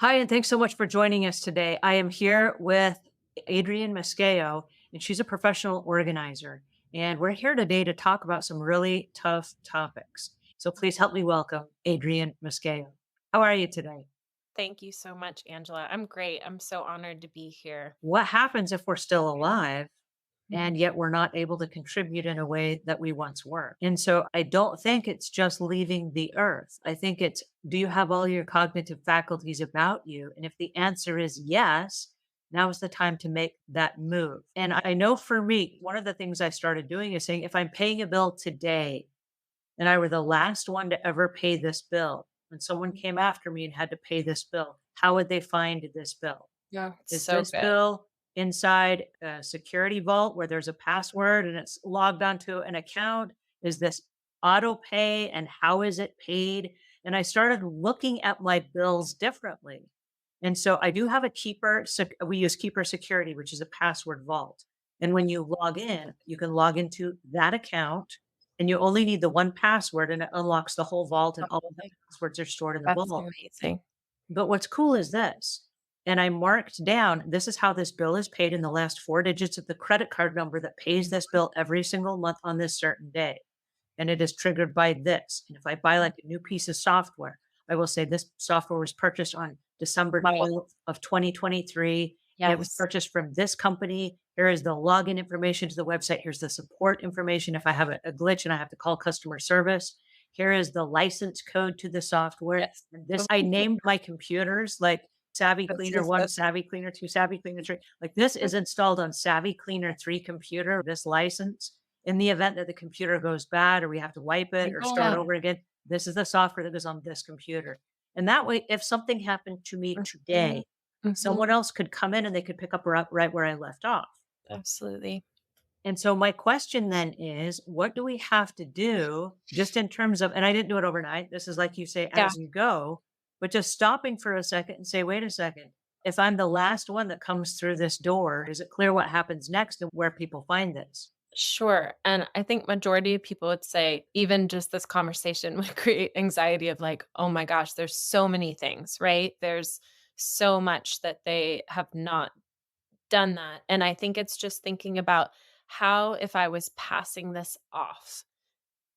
Hi, and thanks so much for joining us today. I am here with Adrienne Moscheo, and she's a professional organizer. And we're here today to talk about some really tough topics. So please help me welcome Adrienne Moscheo. How are you today? Thank you so much, Angela. I'm great. I'm so honored to be here. What happens if we're still alive Mhm. and yet we're not able to contribute in a way that we once were? And so I don't think it's just leaving the earth. I think it's, do you have all your cognitive faculties about you? And if the answer is yes, now is the time to make that move. And I know for me, one of the things I started doing is saying, if I'm paying a bill today and I were the last one to ever pay this bill, when someone came after me and had to pay this bill, how would they find this bill? Yeah, it's Is so this good. bill inside a security vault where there's a password and it's logged onto an account? Is this auto pay and how is it paid? And I started looking at my bills differently. And so I do have a we use Keeper Security, which is a password vault. And when you log in, you can log into that account and you only need the one password and it unlocks the whole vault and Oh, all of the like, passwords are stored in the that's vault. amazing. But what's cool is this, and I marked down, this is how this bill is paid in the last 4 digits of the credit card number that pays this bill every single month on this certain day, and it is triggered by this. And if I buy, like, a new piece of software, I will say this software was purchased on December Wow. 12th of 2023. It was Yes. purchased from this company. Here is the login information to the website. Here's the support information if I have a glitch and I have to call customer service. Here is the license code to the software. Yes. And this I Amazing. named my computers like Savvy That's Cleaner just 1, that. Savvy Cleaner 2, Savvy Cleaner 3. Like, this is installed on Savvy Cleaner 3 computer, this license. In the event that the computer goes bad or we have to wipe it or start Yeah. over again, this is the software that goes on this computer. And that way, if something happened to me Mhm. today, Mhm. someone else could come in and they could pick up right where I left off. Absolutely. And so my question then is, what do we have to do just in terms of, and I didn't do it overnight. This is like you say, Yeah. as you go, but just stopping for a second and say, wait a second. If I'm the last one that comes through this door, is it clear what happens next and where people find this? Sure. And I think majority of people would say even just this conversation would create anxiety of like, oh my gosh, there's so many things, right? There's so much that they have not done that, and I think it's just thinking about how if I was passing this off,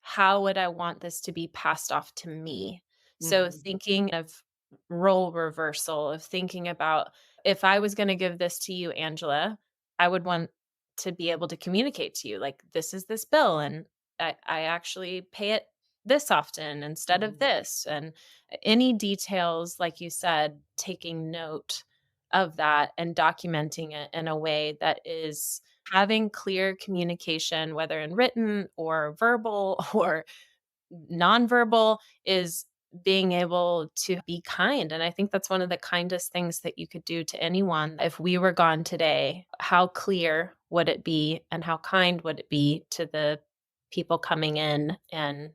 how would I want this to be passed off to me? So Mhm. thinking of role reversal, of thinking about if I was gonna give this to you, Angela, I would want to be able to communicate to you, like, "This is this bill, and I actually pay it this often instead of Mhm. this," and any details, like you said, taking note of that and documenting it in a way that is having clear communication, whether in written or verbal or nonverbal, is being able to be kind. And I think that's one of the kindest things that you could do to anyone. If we were gone today, how clear would it be and how kind would it be to the people coming in and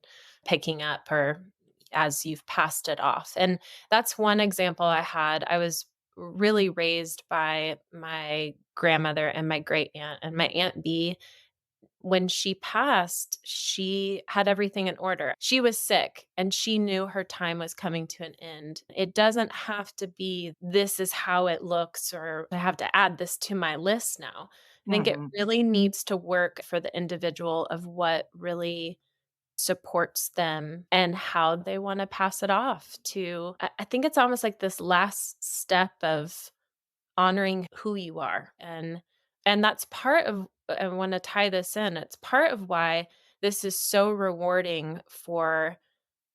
picking up or as you've passed it off? And that's one example I had. I was really raised by my grandmother and my great aunt, and my aunt B, when she passed, she had everything in order. She was sick and she knew her time was coming to an end. It doesn't have to be, this is how it looks, or I have to add this to my list now. I think it Mhm. really needs to work for the individual of what really supports them and how they want to pass it off to. I think it's almost like this last step of honoring who you are, and that's part of, I wanna tie this in, it's part of why this is so rewarding for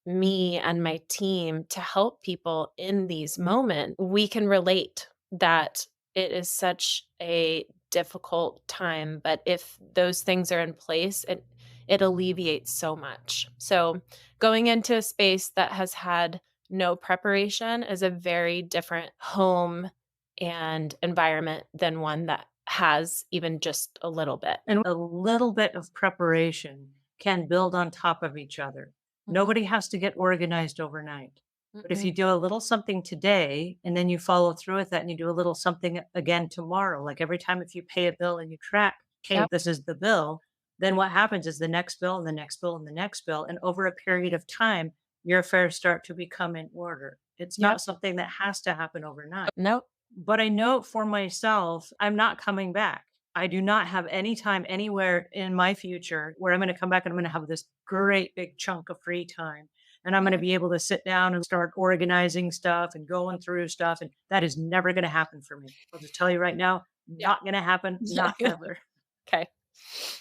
me and my team to help people in these moments. We can relate that it is such a difficult time, but if those things are in place, it alleviates so much. So, going into a space that has had no preparation is a very different home and environment than one that has even just a little bit. And a little bit of preparation can build on top of each other. Mhm, Nobody has to get organized overnight. But if you mm-mm. do a little something today and then you follow through with that and you do a little something again tomorrow, like every time if you pay a bill and you track, okay, Yep, this is the bill, then what happens is the next bill and the next bill and the next bill. And over a period of time, your affairs start to become in order. It's Yep. not something that has to happen overnight. Nope. But I know for myself, I'm not coming back. I do not have any time anywhere in my future where I'm going to come back and I'm going to have this great big chunk of free time. And I'm going to Mhm. be able to sit down and start organizing stuff and going through stuff. And that is never going to happen for me. I'll just tell you right now, Yeah. not going to happen, not ever. Okay.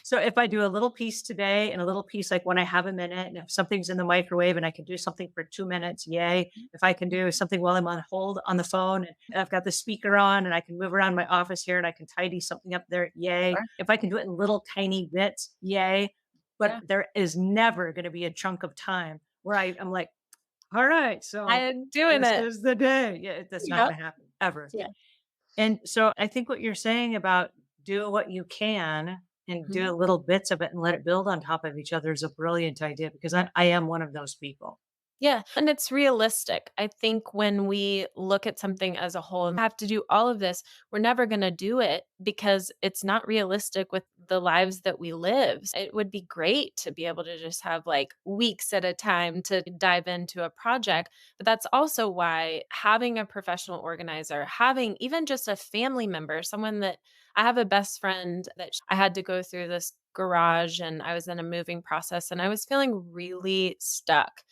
So if I do a little piece today and a little piece like when I have a minute, and if something's in the microwave and I can do something for 2 minutes, yay. If I can do something while I'm on hold on the phone and I've got the speaker on and I can move around my office here and I can tidy something up there, yay. Sure. If I can do it in little tiny bits, yay. But Yeah. there is never going to be a chunk of time where I'm like, all right, so I'm doing this it. is the day. Yeah, that's not Yep. going to happen ever. Yeah. And so I think what you're saying about do what you can and Mhm. do little bits of it and let it build on top of each other is a brilliant idea because I am one of those people. Yeah, and it's realistic. I think when we look at something as a whole and have to do all of this, we're never going to do it because it's not realistic with the lives that we live. It would be great to be able to just have like weeks at a time to dive into a project. But that's also why having a professional organizer, having even just a family member, someone that I have a best friend that I had to go through this garage and I was in a moving process and I was feeling really stuck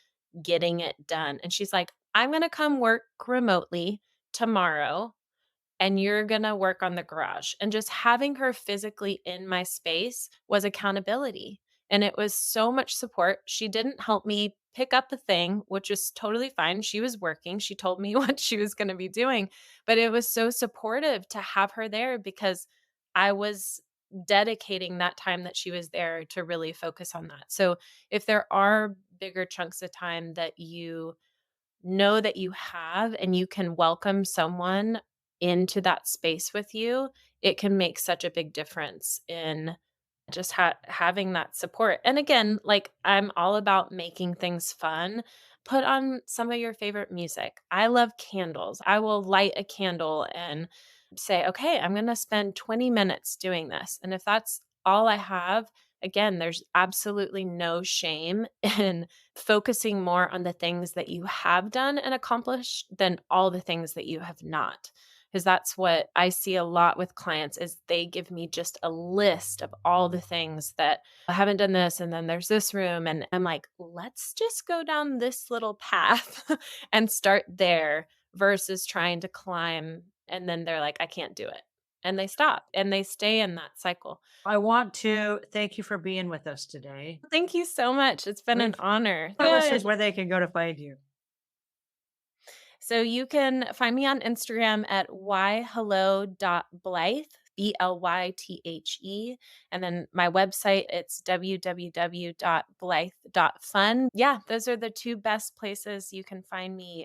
getting it done. And she's like, I'm going to come work remotely tomorrow and you're going to work on the garage. And just having her physically in my space was accountability. And it was so much support. She didn't help me pick up the thing, which is totally fine. She was working. She told me what she was going to be doing. But it was so supportive to have her there because I was dedicating that time that she was there to really focus on that. So if there are bigger chunks of time that you know that you have and you can welcome someone into that space with you, it can make such a big difference in just having that support. And again, like I'm all about making things fun. Put on some of your favorite music. I love candles. I will light a candle and say, okay, I'm going to spend 20 minutes doing this. And if that's all I have, again, there's absolutely no shame in focusing more on the things that you have done and accomplished than all the things that you have not, because that's what I see a lot with clients is they give me just a list of all the things that I haven't done this and then there's this room and I'm like, let's just go down this little path and start there versus trying to climb and then they're like, I can't do it. And they stop and they stay in that cycle. I want to thank you for being with us today. Thank you so much. It's been an We've honor. our listeners Good. where they can go to find you. So you can find me on Instagram at yhello.blythe, BLYTHE. And then my website, it's www.blythe.fun. Yeah, those are the two best places you can find me